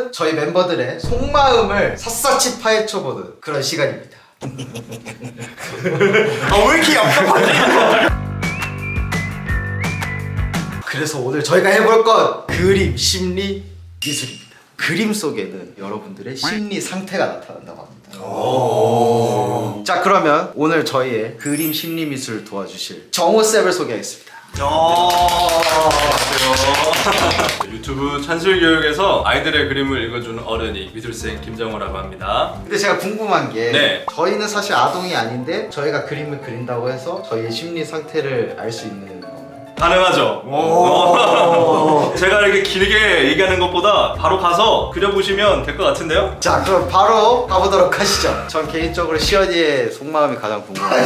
오늘은 저희 멤버들의 속마음을 샅샅이 파헤쳐보는 그런 시간입니다. 왜 이렇게 얍삽하지? 그래서 오늘 저희가 해볼 건 그림, 심리, 미술입니다. 그림 속에는 여러분들의 심리 상태가 나타난다고 합니다. 자, 그러면 오늘 저희의 그림, 심리, 미술을 도와주실 정우쌤을 소개하겠습니다. 유튜브 찬술교육에서 아이들의 그림을 읽어주는 어른이 미술생 김정우라고 합니다. 근데 제가 궁금한 게 네. 저희는 사실 아동이 아닌데 저희가 그림을 그린다고 해서 저희의 심리 상태를 알 수 있는 건가요? 가능하죠? 제가 이렇게 길게 얘기하는 것보다 바로 가서 그려보시면 될 것 같은데요? 자, 그럼 바로 가보도록 하시죠. 전 개인적으로 시연이의 속마음이 가장 궁금해요.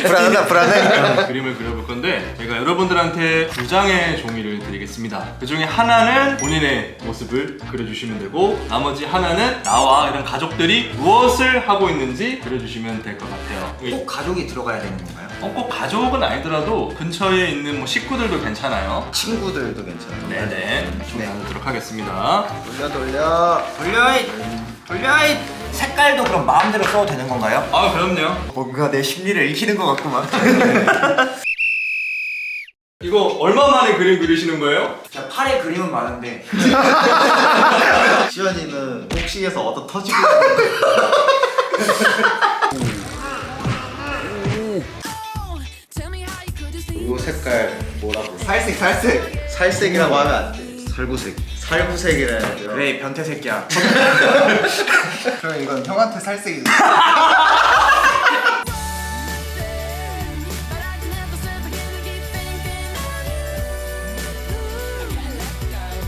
불안하다 불안해. 그림을 그려볼 건데 제가 여러분들한테 두 장의 종이를 드리겠습니다. 그 중에 하나는 본인의 모습을 그려주시면 되고 나머지 하나는 나와 이런 가족들이 무엇을 하고 있는지 그려주시면 될 것 같아요. 꼭 가족이 들어가야 되는 건가요? 꼭 가족은 아니더라도 근처에 있는 뭐 식구들도 괜찮아요. 친구들도 괜찮아요. 네네. 좀 나누도록 하겠습니다. 돌려. 돌려잇. 색깔도 그럼 마음대로 써도 되는 건가요? 아, 그럼요. 뭔가 내 심리를 읽히는 것 같구만. 이거 얼마 만에 그림 그리시는 거예요? 제가 팔에 그림은 많은데 시연이는 복싱에서 얻어 터지고 이 색깔 뭐라고? 살색. 살색이라고 하면 안 돼. 살구색. 살구색이라 해야 돼요. 그래 변태 새끼야. 그럼 이건 형한테 살색이.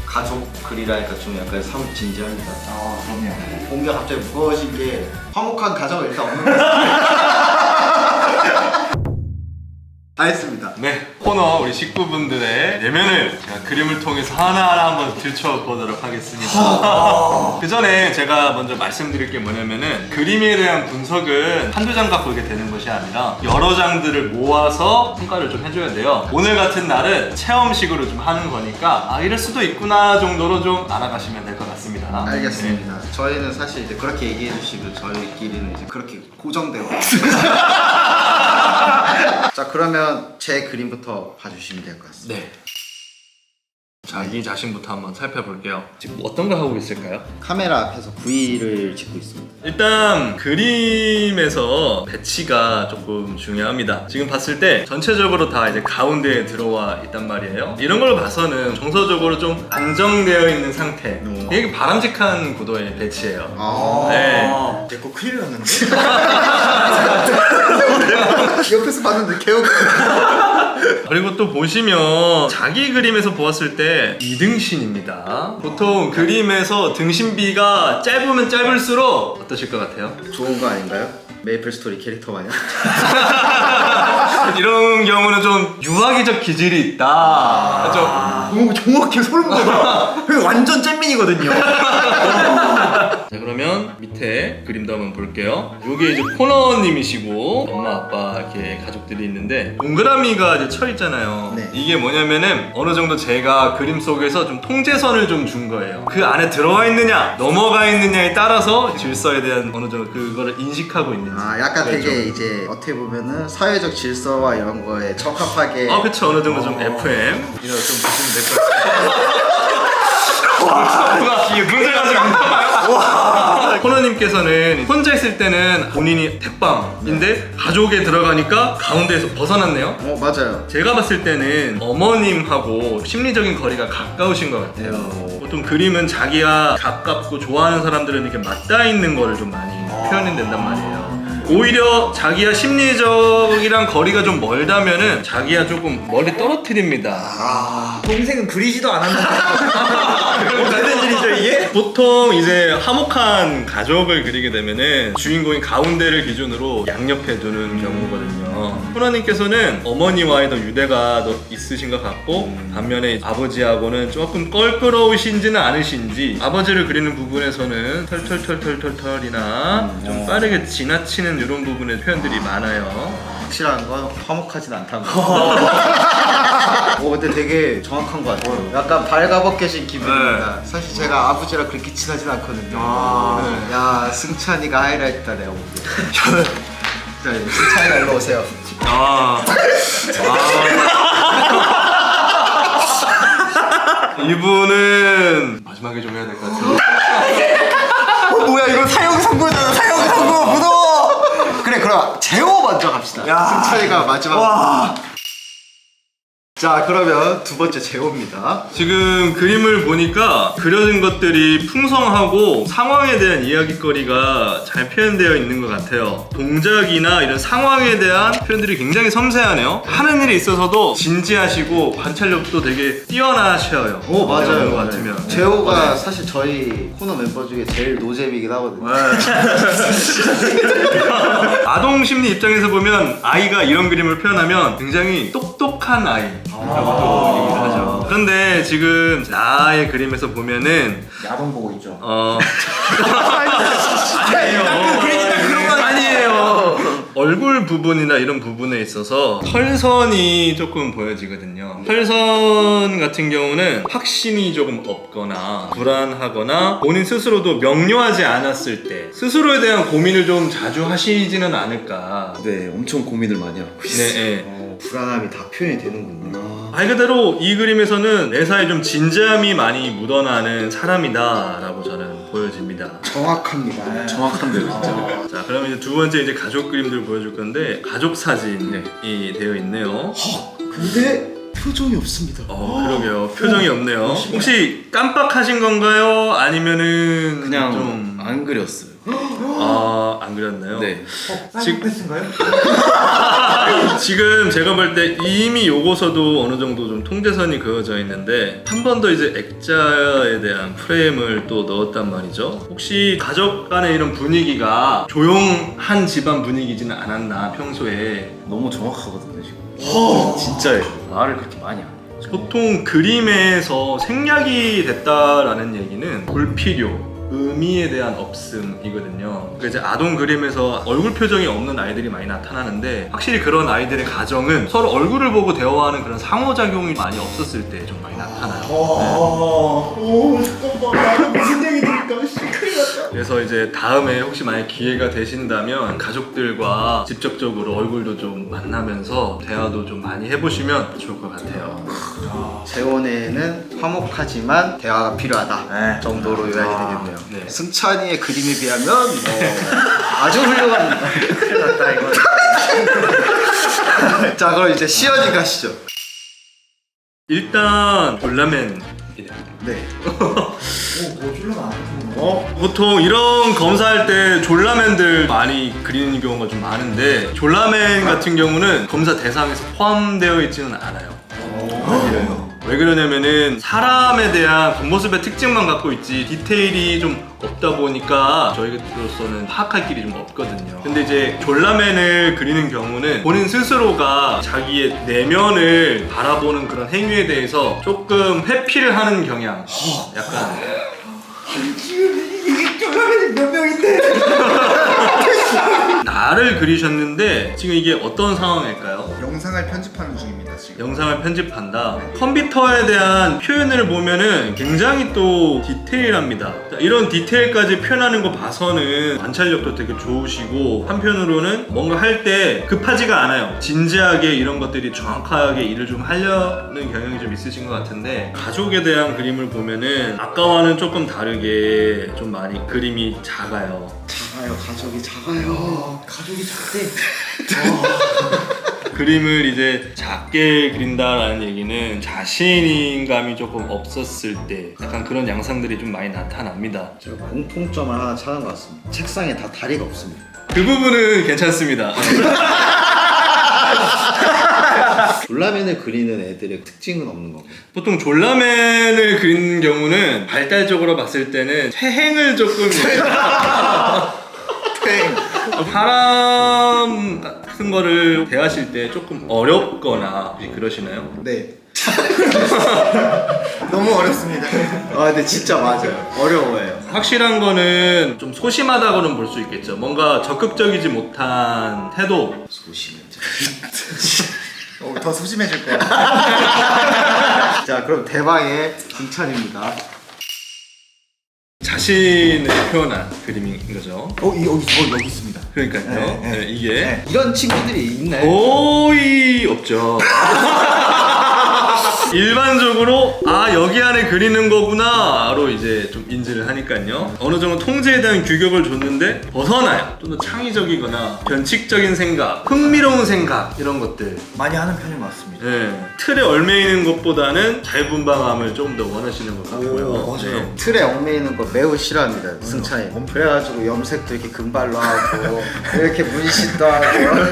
가족 글이라니까 좀 약간 사뭇 진지합니다. 그럼요. 공기가 갑자기 무거워진 게 화목한 가정은 일단 없는 것 같아요. 알겠습니다. 네, 코너 우리 식구분들의 내면을 제가 그림을 통해서 하나하나 한번 들춰보도록 하겠습니다. 그 전에 제가 먼저 말씀드릴 게 뭐냐면은 그림에 대한 분석은 한두 장 갖고 이게 되는 것이 아니라 여러 장들을 모아서 평가를 좀 해줘야 돼요. 오늘 같은 날은 체험식으로 좀 하는 거니까 아, 이럴 수도 있구나 정도로 좀 알아가시면 될 것 같습니다. 알겠습니다. 저희는 사실 이제 그렇게 얘기해 주시고 저희끼리는 이제 그렇게 고정되어. 자, 그러면 제 그림부터 봐주시면 될 것 같습니다. 네. 자기 자신부터 한번 살펴볼게요. 지금 어떤 걸 하고 있을까요? 카메라 앞에서 V를 짓고 있습니다. 일단 그림에서 배치가 조금 중요합니다. 지금 봤을 때 전체적으로 다 이제 가운데에 들어와 있단 말이에요. 이런 걸 봐서는 정서적으로 좀 안정되어 있는 상태. 되게 바람직한 구도의 배치예요. 네. 내거 큰일 났는데? 옆에서 봤는데 개웃겨. 그리고 또 보시면 자기 그림에서 보았을 때 이등신입니다. 보통 그림에서 등신비가 짧으면 짧을수록 어떠실 것 같아요? 좋은 거 아닌가요? 메이플 스토리 캐릭터 마냥. 이런 경우는 좀 유아기적 기질이 있다. 그렇죠? 오 정확해 소름 돋아. 완전 잼민이거든요. 자, 그러면 밑에 그림도 한번 볼게요. 요게 이제 코너님이시고 엄마 아빠 이렇게 가족들이 있는데 동그라미가 이제 쳐 있잖아요. 네. 이게 뭐냐면은 어느 정도 제가 그림 속에서 좀 통제선을 좀 준 거예요. 그 안에 들어와 있느냐 넘어가 있느냐에 따라서 질서에 대한 어느 정도 그거를 인식하고 있는지. 아, 약간 그렇죠. 되게 이제 어떻게 보면은 사회적 질서와 이런 거에 적합하게. 그쵸. 어느 정도 좀 FM 이런 좀 보시면 될 것 같아요. 이게 문제가 좀 있나봐요. 코너님께서는 혼자 있을 때는 본인이 대빵인데 가족에 들어가니까 가운데에서 벗어났네요. 맞아요. 제가 봤을 때는 어머님하고 심리적인 거리가 가까우신 것 같아요. 보통 그림은 자기가 가깝고 좋아하는 사람들은 이렇게 맞닿아 있는 거를 좀 많이 표현이 된단 말이에요. 오히려 자기와 심리적이랑 거리가 좀 멀다면은 자기가 조금 멀리 떨어뜨립니다. 동생은 그리지도 않았는데. 무슨 일이죠 이게? 보통 이제 화목한 가족을 그리게 되면은 주인공이 가운데를 기준으로 양옆에 두는 경우거든요. 호라님께서는 어머니와의 더 유대가 더 있으신 것 같고 반면에 아버지하고는 조금 껄끄러우신지는 않으신지 아버지를 그리는 부분에서는 털털털털털털이나 좀 빠르게 지나치는 이런 부분의 표현들이 많아요. 확실한 건 화목하진 않다는 거. 근데 되게 정확한 것 같아요. 약간 발가벗겨진 기분입니다. 사실 제가 아버지랑 그렇게 친하진 않거든요. 야, 승찬이가 하이라이트다 내가 보기에. 승찬이가 일로 오세요. 이분은 마지막에 좀 해야 될 것 같은데. 뭐야 이거 사형 선고잖아. 사형 선고 무서워. 그래 그럼 재호 먼저 갑시다. 승찬이가 마지막. 자 그러면 두 번째 재호입니다. 지금 그림을 보니까 그려진 것들이 풍성하고 상황에 대한 이야깃거리가 잘 표현되어 있는 것 같아요. 동작이나 이런 상황에 대한 표현들이 굉장히 섬세하네요. 하는 일에 있어서도 진지하시고 관찰력도 되게 뛰어나셔요. 맞아요. 것 같으면 재호가 사실 저희 코너 멤버 중에 제일 노잼이긴 하거든요. 아동 심리 입장에서 보면 아이가 이런 그림을 표현하면 굉장히 똑똑한 아이 라고도 얘기를 하죠. 그런데 지금 나의 그림에서 보면은 야동 보고 있죠. 아니에요. 얼굴 부분이나 이런 부분에 있어서 털선이 조금 보여지거든요. 털선 같은 경우는 확신이 조금 없거나 불안하거나 본인 스스로도 명료하지 않았을 때 스스로에 대한 고민을 좀 자주 하시지는 않을까. 네, 엄청 고민을 많이 하고 있어요. 네. 불안함이 다 표현이 되는군요. 말 그대로 이 그림에서는 내사에 좀 진지함이 많이 묻어나는 사람이다라고 저는 보여집니다. 정확합니다. 정확한데요, 진짜. 자, 그럼 이제 두 번째 이제 가족 그림들 보여줄 건데 가족 사진이 되어 있네요. 근데 표정이 없습니다. 그러게요. 표정이 없네요. 혹시 깜빡하신 건가요? 아니면은 그냥 좀 안 그렸어요. 안 그렸나요? 네. 사이코패스인가요? 지금 제가 볼 때 이미 요거서도 어느 정도 좀 통제선이 그어져 있는데 한 번 더 이제 액자에 대한 프레임을 또 넣었단 말이죠. 혹시 가족 간의 이런 분위기가 조용한 집안 분위기지는 않았나 평소에. 너무 정확하거든요, 지금. 진짜예요. 말을 그렇게 많이 안 해요. 보통 그림에서 생략이 됐다라는 얘기는 불필요, 의미에 대한 없음이거든요. 그러니까 이제 아동 그림에서 얼굴 표정이 없는 아이들이 많이 나타나는데 확실히 그런 아이들의 가정은 서로 얼굴을 보고 대화하는 그런 상호작용이 많이 없었을 때 좀 많이 나타나요. 잠깐만 나는 무슨 얘기 들을까? 큰일 났다. 그래서 이제 다음에 혹시 만약 기회가 되신다면 가족들과 직접적으로 얼굴도 좀 만나면서 대화도 좀 많이 해보시면 좋을 것 같아요. 재원에는 화목하지만 대화가 필요하다 정도로 요약이 되겠네요. 네. 승찬이의 그림에 비하면 아주 훌륭합니다. 큰일 났다 이거. 자 그럼 이제 시연이 가시죠. 일단 졸라맨. 네. 보통 이런 검사할 때 졸라맨들 많이 그리는 경우가 좀 많은데 졸라맨 같은 경우는 검사 대상에서 포함되어 있지는 않아요. 왜 그러냐면은 사람에 대한 겉모습의 특징만 갖고 있지 디테일이 좀 없다 보니까 저희로서는 파악할 길이 좀 없거든요. 근데 이제 졸라맨을 그리는 경우는 본인 스스로가 자기의 내면을 바라보는 그런 행위에 대해서 조금 회피를 하는 경향. 약간 이게 졸라맨이 몇 명인데? 나를 그리셨는데 지금 이게 어떤 상황일까요? 영상을 편집하는 중입니다 지금. 영상을 편집한다. 컴퓨터에 대한 표현을 보면은 굉장히 또 디테일합니다. 자, 이런 디테일까지 표현하는 거 봐서는 관찰력도 되게 좋으시고 한편으로는 뭔가 할 때 급하지가 않아요. 진지하게 이런 것들이 정확하게 일을 좀 하려는 경향이 좀 있으신 것 같은데 가족에 대한 그림을 보면은 아까와는 조금 다르게 좀 많이 그림이 작아요. 작아요. 가족이 작아요. 가족이 작대. 그림을 이제 작게 그린다라는 얘기는 자신감이 조금 없었을 때 약간 그런 양상들이 좀 많이 나타납니다. 제가 공통점을 하나 찾은 것 같습니다. 책상에 다 다리가 없습니다. 그 부분은 괜찮습니다. 졸라맨을 그리는 애들의 특징은 없는 건가요? 보통 졸라맨을 그리는 경우는 발달적으로 봤을 때는 퇴행을 조금 사람 같은 거를 대하실 때 조금 어렵거나 혹시 그러시나요? 네. 너무 어렵습니다. 근데 진짜 맞아요. 어려워요. 확실한 거는 좀 소심하다고는 볼 수 있겠죠. 뭔가 적극적이지 못한 태도. 소심했죠. 더 소심해질 거야. 자 그럼 대망의 승찬입니다. 자신을 표현한 그림인 거죠. 여기 있습니다. 그러니까요. 네, 네. 네, 이게 네. 이런 친구들이 있네. 거의 없죠. 일반적으로 아 여기 안에 그리는 거구나로 이제 좀 인지를 하니까요. 어느 정도 통제에 대한 규격을 줬는데 벗어나요. 좀 더 창의적이거나 변칙적인 생각, 흥미로운 생각 이런 것들. 많이 하는 편인 것 같습니다. 네, 틀에 얽매이는 것보다는 자유분방함을 좀 더 원하시는 것 같고요. 오, 맞아요. 네. 틀에 얽매이는 거 매우 싫어합니다. 승찬이. 그래가지고 염색도 이렇게 금발로 하고 이렇게 문신도 하고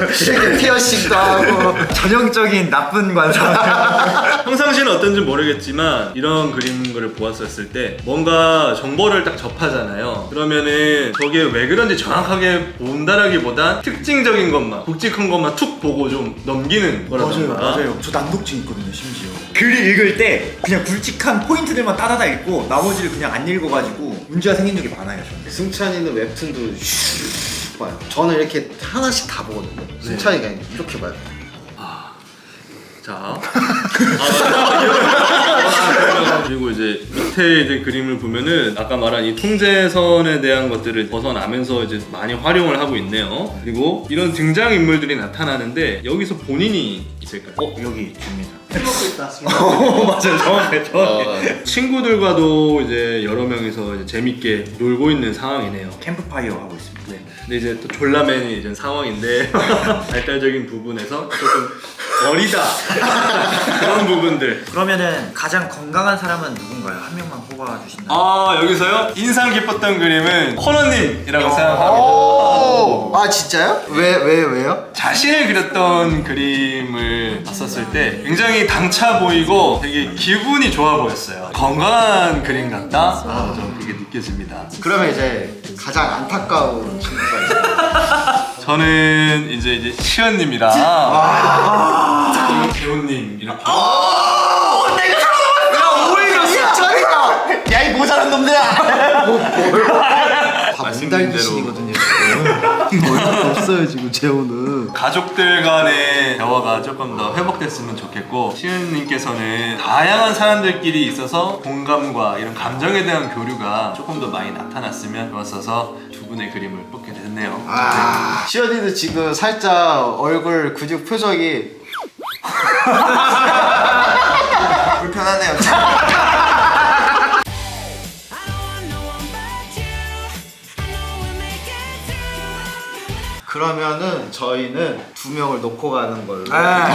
이렇게 피어싱도 하고. 전형적인 나쁜 관사. 평상시는 어떤지 모르겠지만 이런 그림을 보았었을 때 뭔가 정보를 딱 접하잖아요. 그러면은 저게 왜 그런지 정확하게 본다라기보단 특징적인 것만, 굵직한 것만 툭 보고 좀 넘기는 거라던가. 맞아요. 저 난독증 있거든요, 심지어. 글을 읽을 때 그냥 굵직한 포인트들만 따다다 읽고 나머지를 그냥 안 읽어가지고 문제가 생긴 적이 많아요, 저는. 승찬이는 웹툰도 슉 봐요. 저는 이렇게 하나씩 다 보거든요. 승찬이가 이렇게 봐요. 자, 그리고 이제 밑에 이제 그림을 보면은 아까 말한 이 통제선에 대한 것들을 벗어나면서 이제 많이 활용을 하고 있네요. 그리고 이런 등장 인물들이 나타나는데 여기서 본인이 있을까요? 여기 줍니다. 맞아요, 정확해. 친구들과도 이제 여러 명이서 이제 재밌게 놀고 있는 상황이네요. 캠프파이어 하고 있습니다. 네. 근데 이제 또 졸라맨이 이제 상황인데 발달적인 부분에서 조금 어리다 그런 부분들. 그러면은 가장 건강한 사람은 누군가요? 한 명만 뽑아주신다면. 아 여기서요 인상 깊었던 그림은 코너님이라고 생각합니다. 오, 아 진짜요? 왜요? 자신을 그렸던 그림을 봤었을 때 굉장히 당차 보이고 되게 기분이 좋아 보였어요. 건강한 그림 같다? 좀 그게 느껴집니다. 그러면 이제 가장 안타까운 친구가 있어요. 저는 이제 시연님이랑 배우님 이렇게. 오히려 승찬이가 야, 이 모자란 놈들아! 다 말씀드린 몽달 대로. 귀신이거든요. 어이가 없어요 지금 재호는. 가족들 간의 대화가 조금 더 회복됐으면 좋겠고 시은님께서는 다양한 사람들끼리 있어서 공감과 이런 감정에 대한 교류가 조금 더 많이 나타났으면 좋았어서 두 분의 그림을 뽑게 됐네요. 아, 시연이는 지금 살짝 얼굴 근육 표정이 불편하네요. 그러면은 저희는 두 명을 놓고 가는 걸로. 아.